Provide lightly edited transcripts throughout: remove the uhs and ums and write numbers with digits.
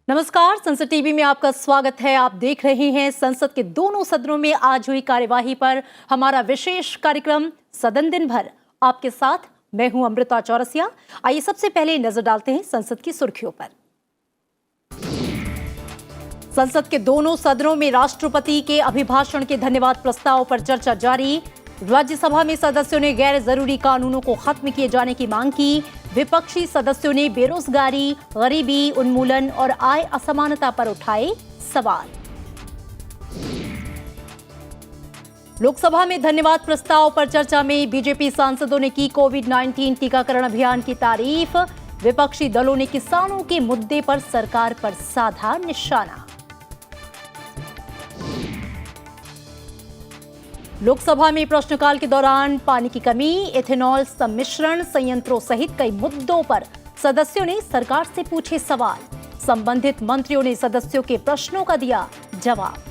नमस्कार, संसद टीवी में आपका स्वागत है। आप देख रहे हैं संसद के दोनों सदनों में आज हुई कार्यवाही पर हमारा विशेष कार्यक्रम सदन दिन भर। आपके साथ मैं हूं अमृता चौरसिया। आइए सबसे पहले नजर डालते हैं संसद की सुर्खियों पर। संसद के दोनों सदनों में राष्ट्रपति के अभिभाषण के धन्यवाद प्रस्ताव पर चर्चा जारी। राज्यसभा में सदस्यों ने गैर जरूरी कानूनों को खत्म किए जाने की मांग की। विपक्षी सदस्यों ने बेरोजगारी, गरीबी उन्मूलन और आय असमानता पर उठाए सवाल। लोकसभा में धन्यवाद प्रस्ताव पर चर्चा में बीजेपी सांसदों ने की कोविड-19 टीकाकरण अभियान की तारीफ। विपक्षी दलों ने किसानों के मुद्दे पर सरकार पर साधा निशाना। लोकसभा में प्रश्नकाल के दौरान पानी की कमी, इथेनॉल सम्मिश्रण संयंत्रों सहित कई मुद्दों पर सदस्यों ने सरकार से पूछे सवाल। संबंधित मंत्रियों ने सदस्यों के प्रश्नों का दिया जवाब।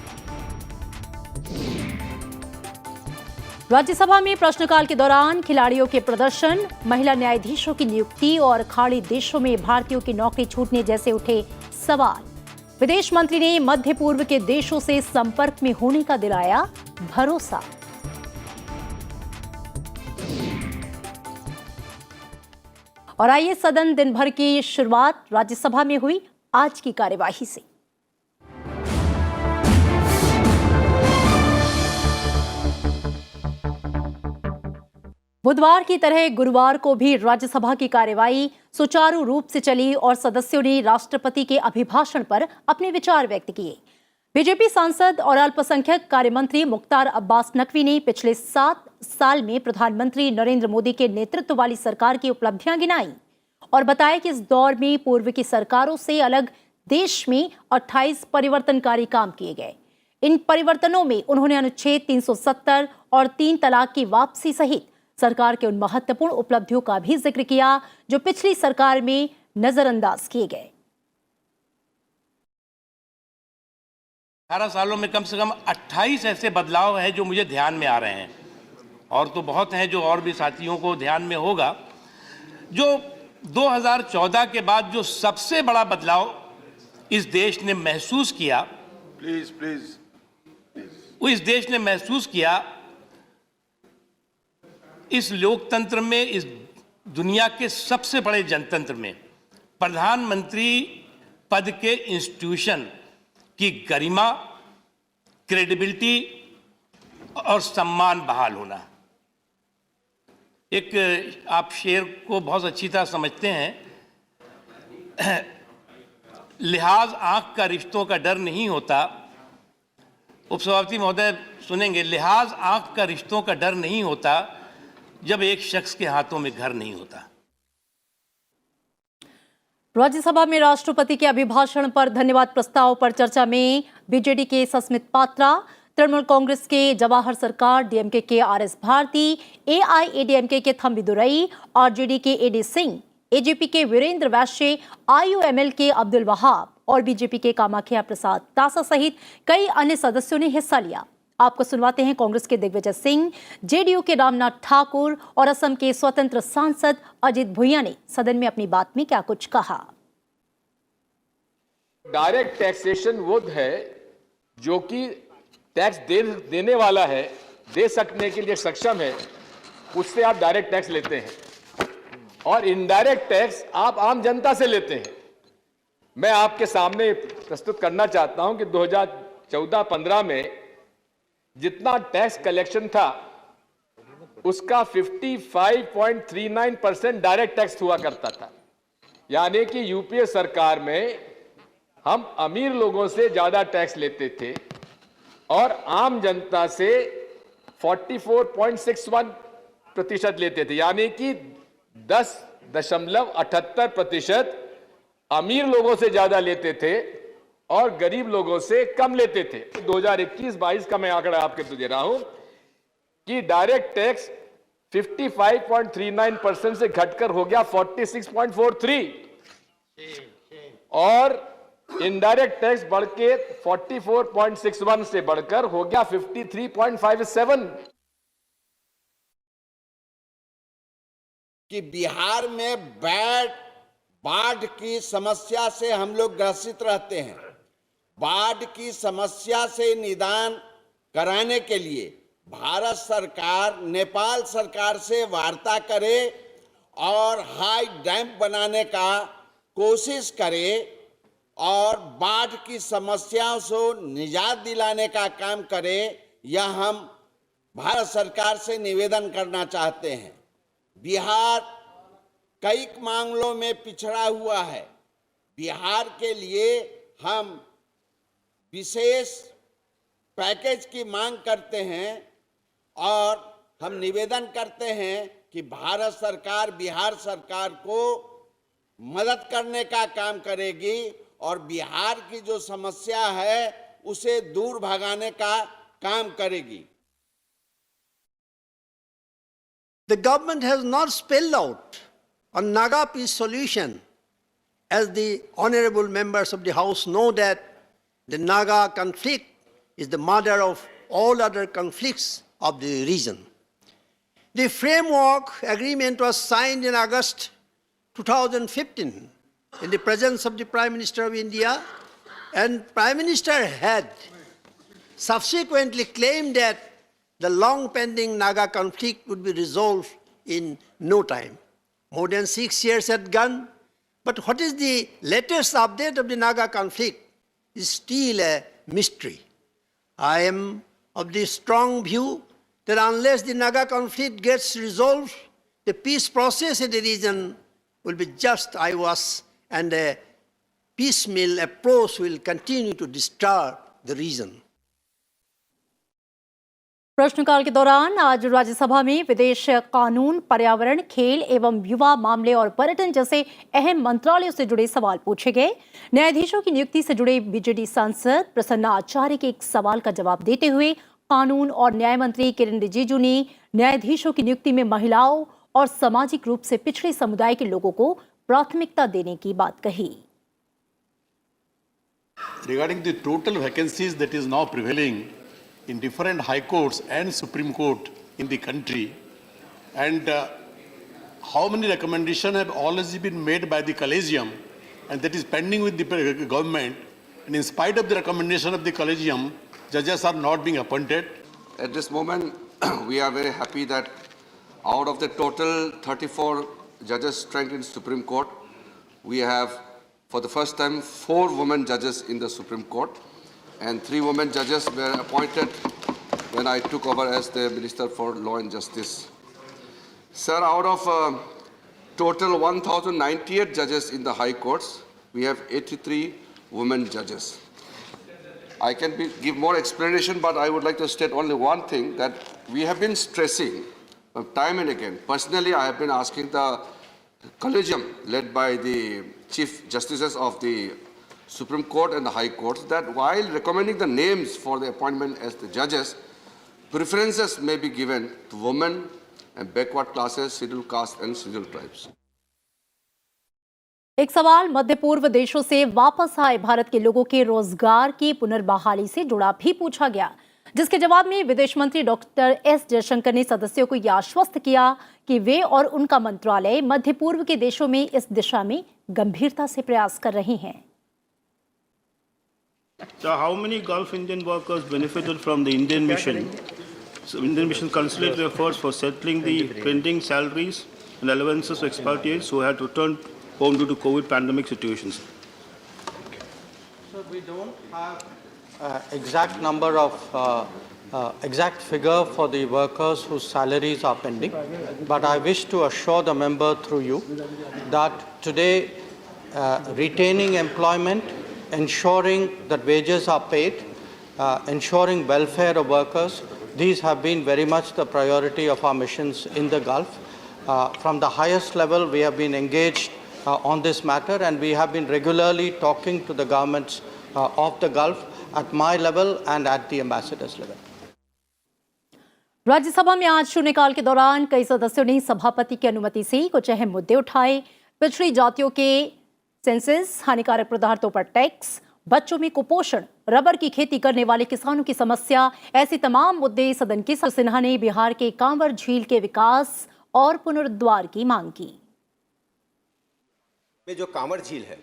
राज्यसभा में प्रश्नकाल के दौरान खिलाड़ियों के प्रदर्शन, महिला न्यायाधीशों की नियुक्ति और खाड़ी देशों में भारतीयों की नौकरी छूटने जैसे उठे सवाल। विदेश मंत्री ने मध्य पूर्व के देशों से संपर्क में होने का दिलाया भरोसा। और आइए सदन दिन भर की शुरुआत राज्यसभा में हुई आज की कार्यवाही से। बुधवार की तरह गुरुवार को भी राज्यसभा की कार्यवाही सुचारू रूप से चली और सदस्यों ने राष्ट्रपति के अभिभाषण पर अपने विचार व्यक्त किए। बीजेपी सांसद और अल्पसंख्यक कार्य मंत्री मुख्तार अब्बास नकवी ने पिछले 7 साल में प्रधानमंत्री नरेंद्र मोदी के नेतृत्व वाली सरकार की उपलब्धियां गिनाई और बताया कि इस दौर में पूर्व की सरकारों से अलग देश में 28 परिवर्तनकारी काम किए गए। इन परिवर्तनों में उन्होंने अनुच्छेद 370 और 3 तलाक की वापसी सहित सरकार के उन महत्वपूर्ण उपलब्धियों का भी जिक्र किया जो पिछली सरकार में नजरअंदाज किए गए। 18 सालों में कम से कम 28 ऐसे बदलाव हैं जो मुझे ध्यान में आ रहे हैं, और तो बहुत हैं जो और भी साथियों को ध्यान में होगा। जो 2014 के बाद जो सबसे बड़ा बदलाव इस देश ने महसूस किया, वो इस देश ने महसूस किया, इस लोकतंत्र में, इस दुनिया के सबसे बड़े जनतंत्र में प्रधानमंत्री पद के इंस्टीट्यूशन की गरिमा, क्रेडिबिलिटी और सम्मान बहाल होना। एक आप शेर को बहुत अच्छी तरह समझते हैं, लिहाज आंख का रिश्तों का डर नहीं होता। उपसभापति महोदय सुनेंगे, लिहाज आंख का रिश्तों का डर नहीं होता जब एक शख्स के हाथों में घर नहीं होता। राज्यसभा में राष्ट्रपति के अभिभाषण पर धन्यवाद प्रस्ताव पर चर्चा में बीजेडी के सस्मित पात्रा, तृणमूल कांग्रेस के जवाहर सरकार, डीएमके के आरएस भारती, एआईएडीएमके के थंबिदुरई, आरजेडी के एडी सिंह, एजेपी के वीरेंद्र वैश्य, आईयूएमएल के अब्दुल वहाब और बीजेपी के कामाख्या प्रसाद तासा सहित कई अन्य सदस्यों ने हिस्सा लिया। आपको सुनवाते हैं कांग्रेस के दिग्विजय सिंह, जेडीयू के रामनाथ ठाकुर और असम के स्वतंत्र सांसद अजित भुइयां ने सदन में अपनी बात में क्या कुछ कहा। डायरेक्ट टैक्सेशन वो है जो कि टैक्स देने वाला है, दे सकने के लिए सक्षम है, उससे आप डायरेक्ट टैक्स लेते हैं, और इनडायरेक्ट टैक्स आप आम जनता से लेते हैं। मैं आपके सामने प्रस्तुत करना चाहता हूं कि 2014-15 में जितना टैक्स कलेक्शन था उसका 55.39% डायरेक्ट टैक्स हुआ करता था। यानी कि यूपीए सरकार में हम अमीर लोगों से ज्यादा टैक्स लेते थे और आम जनता से 44.61% लेते थे। यानी कि 10.78% अमीर लोगों से ज्यादा लेते थे और गरीब लोगों से कम लेते थे। 2021-22 का मैं आंकड़ा आपके तो दे रहा हूं कि डायरेक्ट टैक्स 55.39% से घटकर हो गया 46.43 और इनडायरेक्ट टैक्स बढ़ के 44.61 से बढ़कर हो गया 53.57। कि बिहार में वैट बाढ़ की समस्या से हम लोग ग्रसित रहते हैं। बाढ़ की समस्या से निदान कराने के लिए भारत सरकार नेपाल सरकार से वार्ता करे और हाई डैम बनाने का कोशिश करे और बाढ़ की समस्याओं से निजात दिलाने का काम करे। यह हम भारत सरकार से निवेदन करना चाहते हैं। बिहार कई मामलों में पिछड़ा हुआ है। बिहार के लिए हम विशेष पैकेज की मांग करते हैं और हम निवेदन करते हैं कि भारत सरकार बिहार सरकार को मदद करने का काम करेगी और बिहार की जो समस्या है उसे दूर भगाने का काम करेगी। The government has not spelled out on Naga peace solution, as the honorable members of the House know that the Naga conflict is the mother of all other conflicts of the region. The framework agreement was signed in August 2015 in the presence of the Prime Minister of India, and Prime Minister had subsequently claimed that the long-pending Naga conflict would be resolved in no time. More than 6 years had gone, but what is the latest update of the Naga conflict is still a mystery. I am of the strong view that unless the Naga conflict gets resolved, the peace process in the region will be just IWAS, and a piecemeal approach will continue to disturb the region. प्रश्नकाल के दौरान आज राज्यसभा में विदेश कानून, पर्यावरण, खेल एवं युवा मामले और पर्यटन जैसे अहम मंत्रालयों से जुड़े सवाल पूछे गए। न्यायाधीशों की नियुक्ति से जुड़े बीजेडी सांसद प्रसन्ना आचार्य के एक सवाल का जवाब देते हुए कानून और न्याय मंत्री किरेन रिजिजू ने न्यायाधीशों की नियुक्ति में महिलाओं और सामाजिक रूप से पिछड़े समुदाय के लोगों को प्राथमिकता देने की बात कही। Regarding the total vacancies that is now prevailing in different high courts and Supreme Court in the country, and how many recommendations have already been made by the Collegium, and that is pending with the government, and in spite of the recommendation of the Collegium, judges are not being appointed. At this moment, we are very happy that out of the total 34 judges strength in Supreme Court, we have for the first time 4 women judges in the Supreme Court, and 3 women judges were appointed when I took over as the Minister for Law and Justice. Sir, out of total 1,098 judges in the High Courts, we have 83 women judges. I can give more explanation, but I would like to state only one thing, that we have been stressing time and again. Personally, I have been asking the Collegium, led by the Chief Justices of the Supreme Court and the High Courts, that while recommending the names for the appointment as the judges, preferences may be given to women and backward classes, scheduled caste and scheduled tribes. एक सवाल मध्य पूर्व देशों से वापस आए भारत के लोगों के रोजगार की पुनर्बहाली से जुड़ा भी पूछा गया, जिसके जवाब में विदेश मंत्री डॉक्टर एस जयशंकर ने सदस्यों को यह आश्वस्त किया कि वे और उनका मंत्रालय मध्य पूर्व के देशों में इस दिशा में गंभीरता से प्रयास कर रहे हैं। So how many Gulf Indian workers benefited from the Indian mission? So Indian mission consulate efforts for settling the pending salaries and allowances of expatriates who had returned home due to COVID pandemic situations. So we don't have exact number of exact figure for the workers whose salaries are pending, but I wish to assure the member through you that today retaining employment, ensuring that wages are paid, ensuring welfare of workers, these have been very much the priority of our missions in the Gulf. From the highest level, we have been engaged on this matter, and we have been regularly talking to the governments of the Gulf at my level and at the ambassador's level. Rajya Sabha में आज शून्यकाल के दौरान कई सदस्यों ने सभापति की अनुमति से कुछ अहम मुद्दे उठाए। पिछड़ी जातियों के सेंसस, हानिकारक पदार्थों पर टैक्स, बच्चों में कुपोषण, रबर की खेती करने वाले किसानों की समस्या, ऐसे तमाम मुद्दे सदन के सिन्हा ने बिहार के कांवर झील के विकास और पुनरुद्धार की मांग की। में जो कांवर झील है,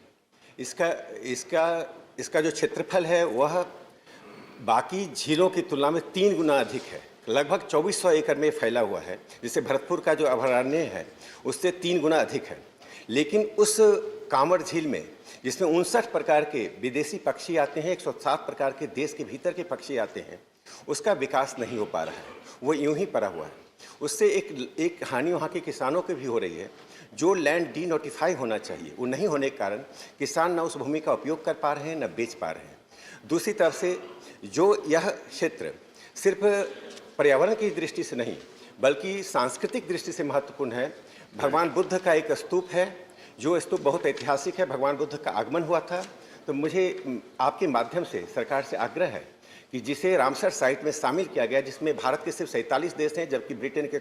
इसका जो क्षेत्रफल है वह बाकी झीलों की तुलना में 3 गुना अधिक है। लगभग 2400 एकड़ में फैला हुआ है, जिससे भरतपुर का जो अभयारण्य है उससे 3 गुना अधिक है। लेकिन उस कांवर झील में, जिसमें 59 प्रकार के विदेशी पक्षी आते हैं, 107 प्रकार के देश के भीतर के पक्षी आते हैं, उसका विकास नहीं हो पा रहा है, वो यूं ही पड़ा हुआ है। उससे एक हानि वहाँ के किसानों को भी हो रही है। जो लैंड डी नोटिफाई होना चाहिए वो नहीं होने के कारण किसान ना उस भूमि का उपयोग कर पा रहे हैं, न बेच पा रहे हैं। दूसरी तरफ से जो यह क्षेत्र सिर्फ पर्यावरण की दृष्टि से नहीं बल्कि सांस्कृतिक दृष्टि से महत्वपूर्ण है। भगवान बुद्ध का एक स्तूप है, जो स्तूप बहुत ऐतिहासिक है। भगवान बुद्ध का आगमन हुआ था। तो मुझे आपके माध्यम से सरकार से आग्रह है कि जिसे रामसर साइट में शामिल किया गया, जिसमें भारत के सिर्फ 47 देश हैं जबकि ब्रिटेन के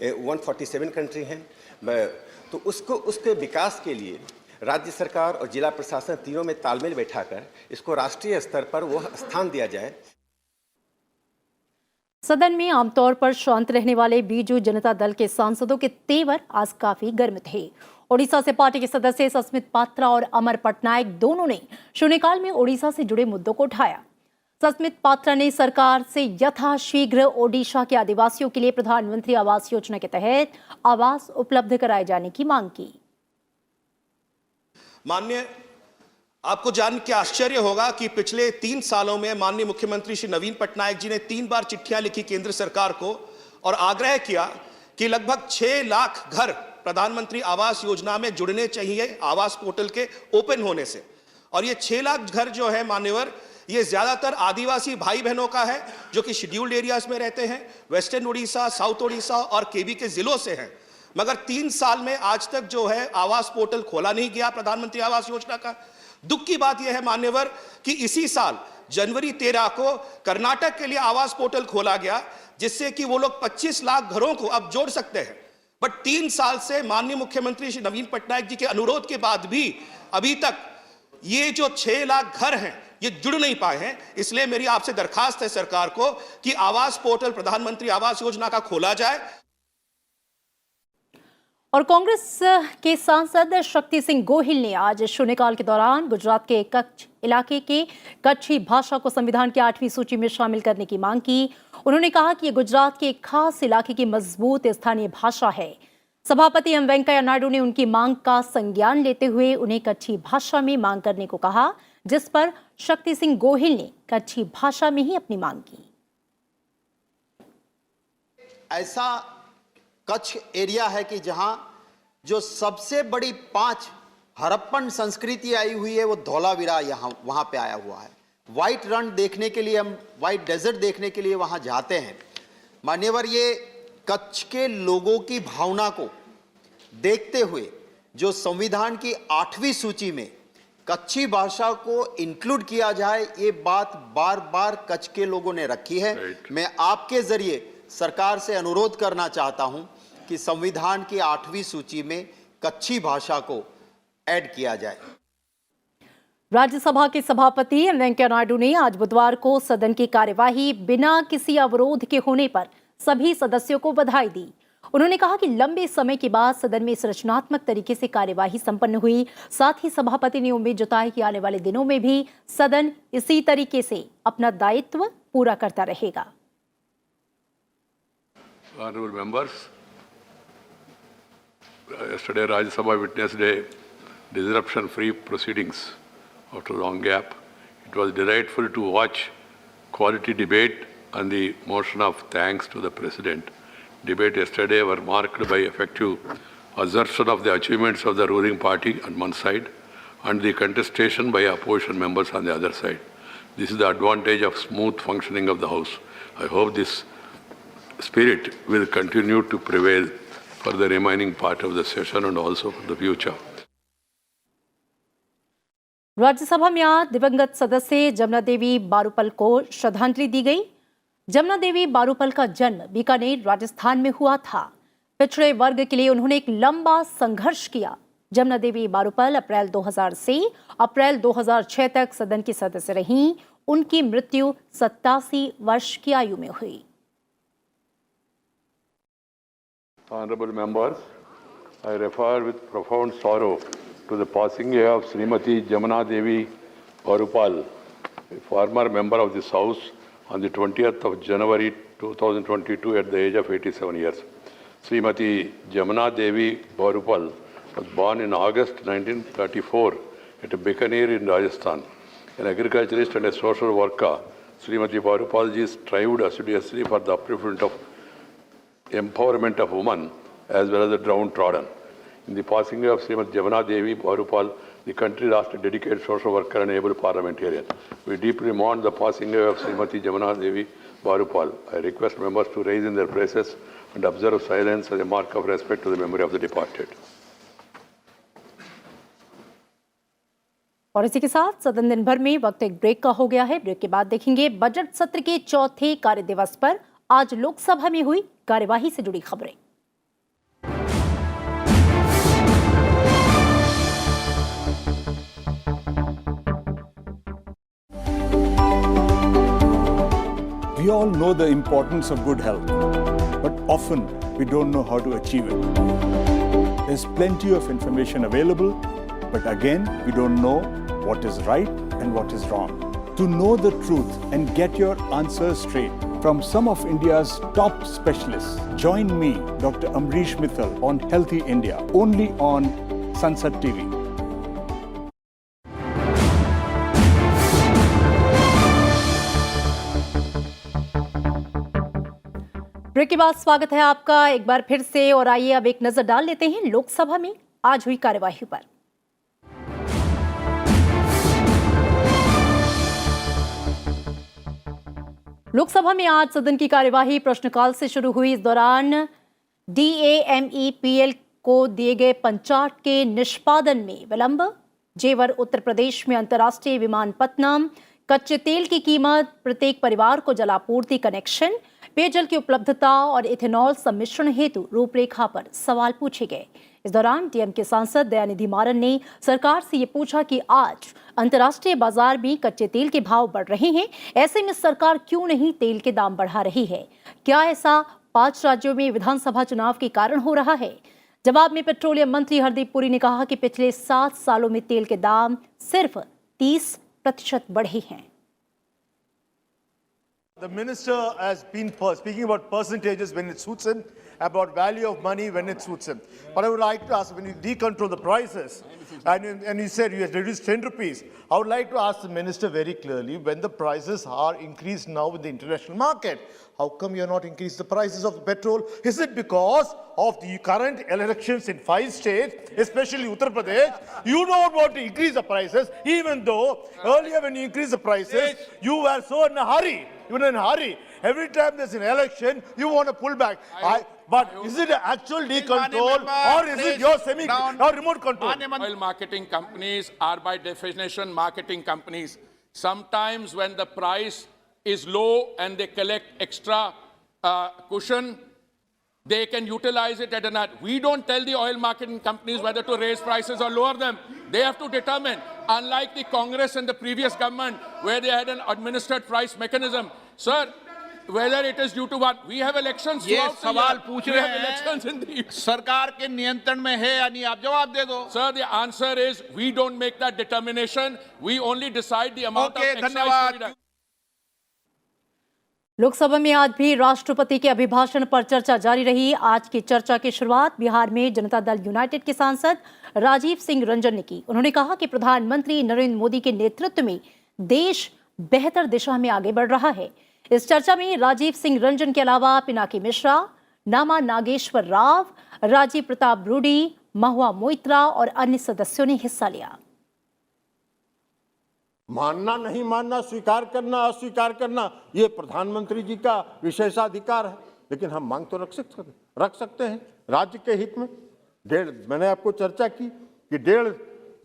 147 कंट्री हैं, तो उसके विकास के लिए राज्य सरकार और जिला प्रशासन तीनों में तालमेल बैठाकर इसको राष्ट्रीय स्तर पर वह स्थान दिया जाए। सदन में आमतौर पर शांत रहने वाले बीजू जनता दल के सांसदों के तेवर आज काफी गर्म थे। ओडिशा से पार्टी के सदस्य सस्मित पात्रा और अमर पटनायक दोनों ने शून्यकाल में ओडिशा से जुड़े मुद्दों को उठाया। सस्मित पात्रा ने सरकार से यथाशीघ्र ओडिशा के आदिवासियों के लिए प्रधानमंत्री आवास योजना के तहत आवास उपलब्ध कराए जाने की मांग की। माननीय, आपको जान के आश्चर्य होगा कि पिछले 3 सालों में माननीय मुख्यमंत्री श्री नवीन पटनायक जी ने 3 बार चिट्ठियां लिखी केंद्र सरकार को और आग्रह किया कि लगभग 6 लाख घर प्रधानमंत्री आवास योजना में जुड़ने चाहिए आवास पोर्टल के ओपन होने से। और ये 6 लाख घर जो है मान्यवर, ये ज्यादातर आदिवासी भाई बहनों का है जो कि शेड्यूल्ड एरियाज में रहते हैं, वेस्टर्न उड़ीसा, साउथ उड़ीसा और केबी के जिलों से हैं। मगर 3 साल में आज तक जो है आवास पोर्टल खोला नहीं गया प्रधानमंत्री आवास योजना का। दुख की बात यह है मान्यवर कि इसी साल जनवरी 13 को कर्नाटक के लिए आवास पोर्टल खोला गया, जिससे कि वो लोग 25 लाख घरों को अब जोड़ सकते हैं। बट 3 साल से माननीय मुख्यमंत्री श्री नवीन पटनायक जी के अनुरोध के बाद भी अभी तक ये जो 6 लाख घर हैं ये जुड़ नहीं पाए हैं। इसलिए मेरी आपसे दरखास्त है सरकार को कि आवास पोर्टल प्रधानमंत्री आवास योजना का खोला जाए। और कांग्रेस के सांसद शक्ति सिंह गोहिल ने आज शून्यकाल के दौरान गुजरात के कच्छ इलाके के कच्छी भाषा को संविधान की 8वीं सूची में शामिल करने की मांग की। उन्होंने कहा कि ये गुजरात के एक खास इलाके की मजबूत स्थानीय भाषा है। सभापति एम वेंकैया नायडू ने उनकी मांग का संज्ञान लेते हुए उन्हें कच्छी भाषा में मांग करने को कहा, जिस पर शक्ति सिंह गोहिल ने कच्छी भाषा में ही अपनी मांग की। ऐसा कच्छ एरिया है कि जहां जो सबसे बड़ी 5 हड़प्पन संस्कृति आई हुई है वो धौलावीरा वहां पे आया हुआ है। व्हाइट रन देखने के लिए, हम व्हाइट डेजर्ट देखने के लिए वहां जाते हैं। मान्यवर, ये कच्छ के लोगों की भावना को देखते हुए जो संविधान की 8वीं सूची में कच्छी भाषा को इंक्लूड किया जाए, ये बात बार बार कच्छ के लोगों ने रखी है। मैं आपके जरिए सरकार से अनुरोध करना चाहता हूं कि संविधान की 8वीं सूची में कच्छी भाषा को ऐड किया जाए। राज्यसभा के सभापति एम वेंकैया नायडू ने आज बुधवार को सदन की कार्यवाही बिना किसी अवरोध के होने पर सभी सदस्यों को बधाई दी। उन्होंने कहा कि लंबे समय के बाद सदन में इस रचनात्मक तरीके से कार्यवाही संपन्न हुई। साथ ही सभापति ने उम्मीद जताई कि आने वाले दिनों में भी सदन इसी तरीके से अपना दायित्व पूरा करता रहेगा। Honorable members, yesterday Rajya Sabha witnessed a disruption-free proceedings after a long gap. It was delightful to watch quality debate on the motion of thanks to the President. Debate yesterday were marked by effective assertion of the achievements of the ruling party on one side and the contestation by opposition members on the other side. This is the advantage of smooth functioning of the House. I hope this spirit will continue to prevail for the remaining part of the session and also for the future. Rajya Sabha में आज दिवंगत सदस्य जमुना देवी बारूपल को श्रद्धांजलि दी गई। जमुना देवी बारूपल का जन्म बीकानेर, राजस्थान में हुआ था। पिछड़े वर्ग के लिए उन्होंने एक लंबा संघर्ष किया। जमुना देवी बारूपल अप्रैल 2000 से अप्रैल 2006 तक सदन की सदस्य रहीं। उनकी मृत्यु 87 वर्ष की आयु में हुई। Honorable members, I refer with profound sorrow to the passing away of Srimati Jamana Devi Varupal, a former member of this House, on the 20th of January 2022 at the age of 87 years. Srimati Jamana Devi Varupal was born in August 1934 at Bikaner in Rajasthan. An agriculturist and a social worker, Srimati Varupal ji strived assiduously for the upliftment of empowerment of women as well as the downtrodden. In the passing away of Srimati Jamana Devi Varupal, the country lost a dedicated social worker and able parliamentarian. We deeply mourn the passing away of Srimati Jamana Devi Varupal. I request members to raise in their places and observe silence as a mark of respect to the memory of the departed. और इसी के साथ सदन दिन भर में वक्त एक ब्रेक का हो गया है। ब्रेक के बाद देखेंगे बजट सत्र के चौथे कार्य दिवस पर आज लोकसभा में हुई कार्यवाही से जुड़ी खबरें। We all know the importance of good health, but often we don't know how to achieve it. There's plenty of information available, but again, we don't know what is right and what is wrong. To know the truth and get your answers straight from some of India's top specialists, join me, Dr. Amrish Mittal, on Healthy India, only on Sansad TV. Break के बाद स्वागत है आपका एक बार फिर से और आइए अब एक नजर डाल लेते हैं लोकसभा में आज हुई कार्यवाही पर। लोकसभा में आज सदन की कार्यवाही प्रश्नकाल से शुरू हुई। इस दौरान DAMEPL को दिए गए पंचाट के निष्पादन में विलंब, जेवर उत्तर प्रदेश में अंतर्राष्ट्रीय विमानपत्तनम, कच्चे तेल की कीमत, प्रत्येक परिवार को जलापूर्ति कनेक्शन, पेयजल की उपलब्धता और इथेनॉल सम्मिश्रण हेतु रूपरेखा पर सवाल पूछे गए। इस दौरान DMK सांसद दयानिधि मारन ने सरकार से ये पूछा कि आज अंतर्राष्ट्रीय बाजार में कच्चे तेल के भाव बढ़ रहे हैं, ऐसे में सरकार क्यों नहीं तेल के दाम बढ़ा रही है? क्या ऐसा 5 राज्यों में विधानसभा चुनाव के कारण हो रहा है? जवाब में पेट्रोलियम मंत्री हरदीप पुरी ने कहा कि पिछले 7 सालों में तेल के दाम सिर्फ 30% बढ़े हैं। The minister has been speaking about percentages when it suits him, about value of money when it suits him. But I would like to ask, when you decontrol the prices, and you said you had reduced 10 rupees, I would like to ask the minister very clearly, when the prices are increased now in the international market, how come you are not increased the prices of the petrol? Is it because of the current elections in 5 states, especially Uttar Pradesh? You don't want to increase the prices, even though earlier when you increased the prices, you were so in a hurry. You were in a hurry. Every time there's an election, you want to pull back. But is it an actual decontrol or is it your or remote control? Oil marketing companies are by definition marketing companies. Sometimes when the price is low and they collect extra cushion, they can utilize it at an We don't tell the oil marketing companies whether to raise prices or lower them. They have to determine. Unlike the Congress and the previous government where they had an administered price mechanism. Sir, whether it is due to what? We have elections throughout the year. सवाल पूछ रहे हैं elections in the सरकार के नियंत्रण में है या नहीं, आप जवाब दे दो। Sir, the answer is we don't make that determination. We only decide the amount of excise to be done. Lok Sabha में आज भी राष्ट्रपति के अभिभाषण पर चर्चा जारी रही। आज की चर्चा की शुरुआत बिहार में जनता दल यूनाइटेड के सांसद राजीव सिंह रंजन ने की। उन्होंने कहा कि प्रधानमंत्री नरेंद्र मोदी के नेतृत्व में देश बेहतर दिशा में आगे बढ़ रहा है। इस चर्चा में राजीव सिंह रंजन के अलावा पिनाकी मिश्रा, नामा नागेश्वर राव, राजीव प्रताप रूडी, महुआ मोइत्रा और अन्य सदस्यों ने हिस्सा लिया। मानना नहीं मानना, स्वीकार करना अस्वीकार करना, ये प्रधानमंत्री जी का विशेषाधिकार है, लेकिन हम मांग तो रख सकते हैं राज्य के हित में। मैंने आपको चर्चा की कि 1.5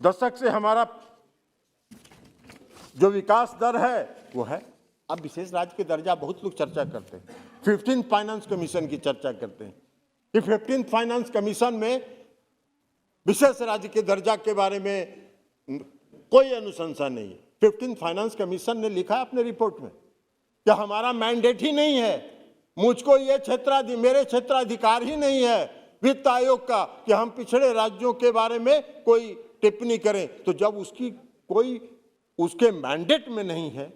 दशक से हमारा जो विकास दर है वो है। अब विशेष राज्य के दर्जा बहुत लोग चर्चा करते हैं, 15th फाइनेंस कमीशन की चर्चा करते हैं कि 15th फाइनेंस कमीशन में विशेष राज्य के दर्जा के बारे में कोई अनुशंसा नहीं है। 15th फाइनेंस कमीशन ने लिखा अपने रिपोर्ट में कि हमारा मैंडेट ही नहीं है, मुझको ये मेरे क्षेत्राधिकार ही नहीं है वित्त आयोग का कि हम पिछड़े राज्यों के बारे में कोई टिप्पणी करें, तो जब उसकी कोई उसके मैंडेट में नहीं है,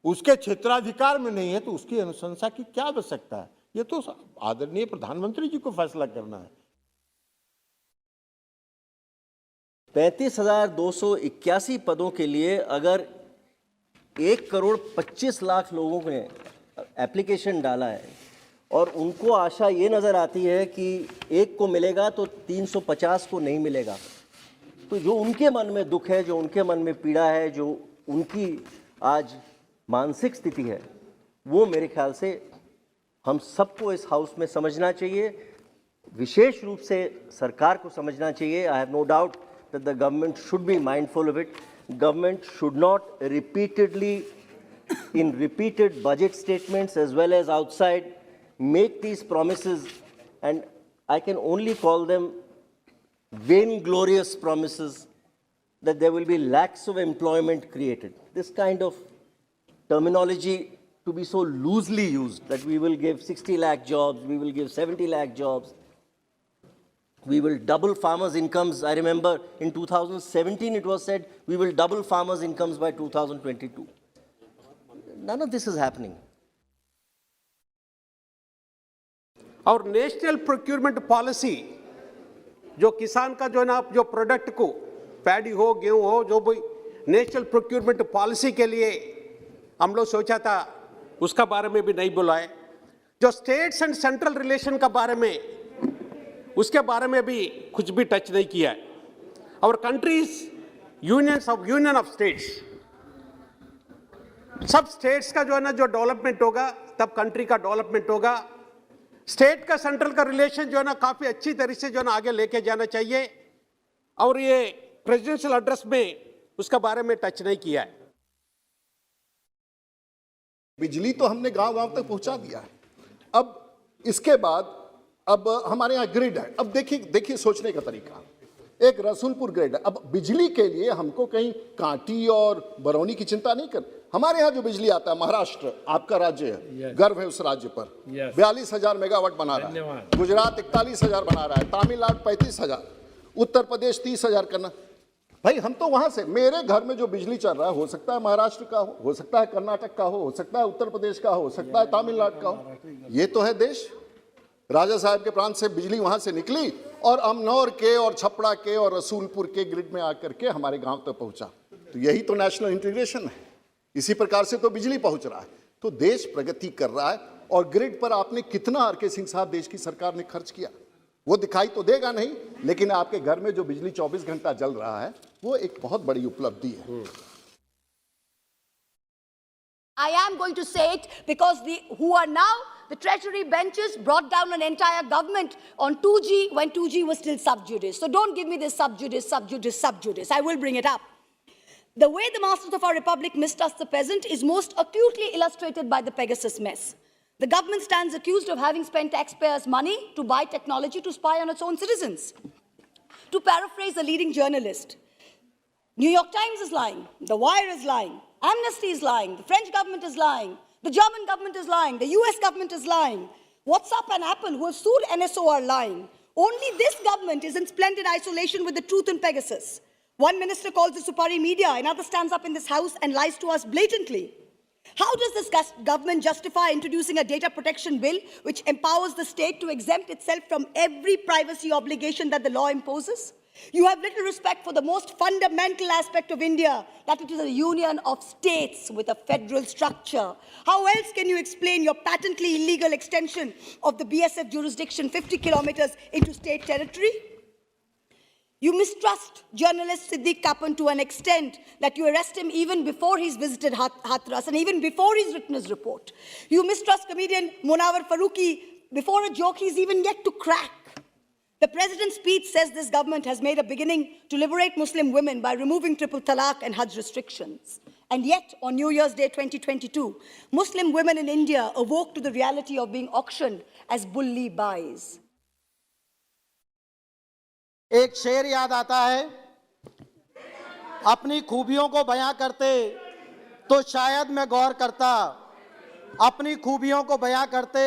उसके क्षेत्राधिकार में नहीं है, तो उसकी अनुशंसा की क्या आवश्यकता है? ये तो आदरणीय प्रधानमंत्री जी को फैसला करना है। 35,281 पदों के लिए अगर 1,25,00,000 लोगों ने एप्लीकेशन डाला है और उनको आशा ये नज़र आती है कि एक को मिलेगा तो 350 को नहीं मिलेगा, तो जो उनके मन में दुख है, जो उनके मन में पीड़ा है, जो उनकी आज मानसिक स्थिति है, वो मेरे ख्याल से हम सबको इस हाउस में समझना चाहिए, विशेष रूप से सरकार को समझना चाहिए। I have no doubt that the government should be mindful of it. Government should not repeatedly, in repeated budget statements as well as outside, make these promises, and I can only call them vainglorious promises that there will be lakhs of employment created. This kind of terminology to be so loosely used, that we will give 60 lakh jobs, we will give 70 lakh jobs, we will double farmers' incomes. I remember in 2017 it was said we will double farmers' incomes by 2022. None of this is happening. और national procurement policy जो किसान का जो है ना, जो product को paddy हो, गेहूं हो, जो भी नेशनल प्रोक्यूरमेंट पॉलिसी के लिए हम लोग सोचा था, उसका बारे में भी नहीं बुलाए। जो स्टेट्स एंड सेंट्रल रिलेशन का बारे में, उसके बारे में भी कुछ भी टच नहीं किया है। और कंट्रीज यूनियन ऑफ स्टेट्स, सब स्टेट्स का जो है ना, जो डेवलपमेंट होगा तब कंट्री का डेवलपमेंट होगा। स्टेट का सेंट्रल का रिलेशन जो है ना, काफी अच्छी तरह से जो है ना आगे लेके जाना चाहिए, और ये प्रेसिडेंशियल एड्रेस में उसका बारे में टच नहीं किया है। बिजली तो हमने गांव-गांव तक पहुंचा दिया है। अब इसके बाद अब हमारे यहाँ ग्रिड है। अब देखिए सोचने का तरीका, एक रसूलपुर ग्रिड है। अब बिजली के लिए हमको कहीं कांटी और बरौनी की चिंता नहीं कर। हमारे यहाँ जो बिजली आता है, महाराष्ट्र आपका राज्य है, गर्व है उस राज्य पर, 42,000 मेगावाट बना रहा है, गुजरात 41,000 बना रहा है, तमिलनाडु 35,000, उत्तर प्रदेश 30,000 करना। भाई हम तो वहां से, मेरे घर में जो बिजली चल रहा है, हो सकता है महाराष्ट्र का हो सकता है कर्नाटक का हो सकता है उत्तर प्रदेश का हो सकता है तमिलनाडु का हो। ये तो है देश। राजा साहब के प्रांत से बिजली वहां से निकली और अमनौर के और छपड़ा के और रसूलपुर के ग्रिड में आकर के हमारे गांव तक पहुंचा। तो यही तो नेशनल इंटीग्रेशन है। इसी प्रकार से तो बिजली पहुंच रहा है। तो देश प्रगति कर रहा है। और ग्रिड पर आपने कितना आर.के. सिंह साहब देश की सरकार ने खर्च किया, वो दिखाई तो देगा नहीं, लेकिन आपके घर में जो बिजली 24 घंटा जल रहा है, वो एक बहुत बड़ी उपलब्धि है। I am going to say it because the treasury benches brought down an entire government on 2G when 2G was still sub judice. So don't give me this sub judice. I will bring it up. The way the masters of our republic mistrust the peasant is most acutely illustrated by the Pegasus mess. The government stands accused of having spent taxpayers' money to buy technology to spy on its own citizens. To paraphrase a leading journalist, New York Times is lying, The Wire is lying, Amnesty is lying, the French government is lying, the German government is lying, the US government is lying, WhatsApp and Apple, who have sued NSO, are lying. Only this government is in splendid isolation with the truth in Pegasus. One minister calls it Supari media, another stands up in this house and lies to us blatantly. How does this government justify introducing a data protection bill which empowers the state to exempt itself from every privacy obligation that the law imposes? You have little respect for the most fundamental aspect of India, that it is a union of states with a federal structure. How else can you explain your patently illegal extension of the BSF jurisdiction 50 kilometers into state territory? You mistrust journalist Siddiq Kapan to an extent that you arrest him even before he's visited Hathras and even before he's written his report. You mistrust comedian Munawar Farooqi before a joke he's even yet to crack. The president's speech says this government has made a beginning to liberate Muslim women by removing triple talaq and Hajj restrictions. And yet, on New Year's Day 2022, Muslim women in India awoke to the reality of being auctioned as bully buys. एक शेर याद आता है, अपनी खूबियों को बयां करते तो शायद मैं गौर करता, अपनी खूबियों को बयां करते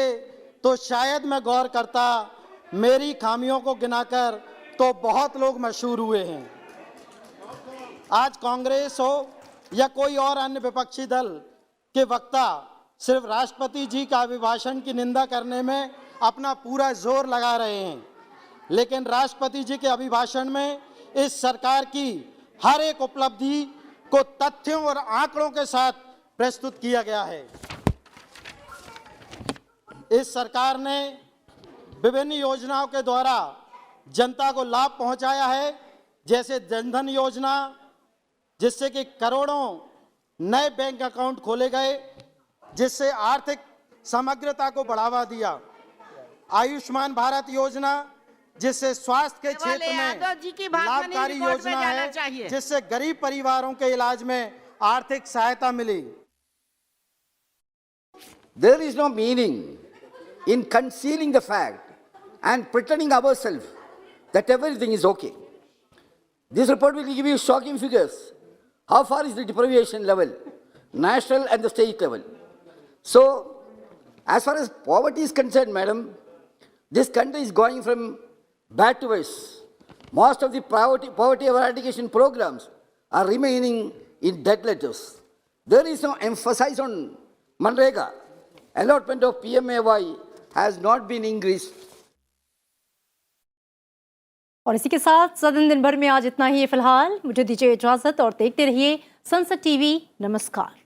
तो शायद मैं गौर करता, मेरी खामियों को गिनाकर तो बहुत लोग मशहूर हुए हैं। आज कांग्रेस हो या कोई और अन्य विपक्षी दल के वक्ता सिर्फ राष्ट्रपति जी का अभिभाषण की निंदा करने में अपना पूरा जोर लगा रहे हैं, लेकिन राष्ट्रपति जी के अभिभाषण में इस सरकार की हर एक उपलब्धि को तथ्यों और आंकड़ों के साथ प्रस्तुत किया गया है। इस सरकार ने विभिन्न योजनाओं के द्वारा जनता को लाभ पहुंचाया है, जैसे जनधन योजना, जिससे कि करोड़ों नए बैंक अकाउंट खोले गए, जिससे आर्थिक समग्रता को बढ़ावा दिया। आयुष्मान भारत योजना, जिससे स्वास्थ्य के क्षेत्र में लाभकारी योजना है, जिससे गरीब परिवारों के इलाज में आर्थिक सहायता मिली। There is no meaning in concealing the fact and pretending ourselves that everything is okay. This report will give you shocking figures. How far is the deprivation level, national and the state level? So, as far as poverty is concerned, madam, this country is going from bad to worse. Most of the poverty eradication programs are remaining in dead letters. There is no emphasis on Manrega. Allotment of PMAY has not been increased. और इसी के साथ सदन दिन भर में आज इतना ही है। फिलहाल मुझे दीजिए इजाजत और देखते रहिए संसद टीवी। नमस्कार।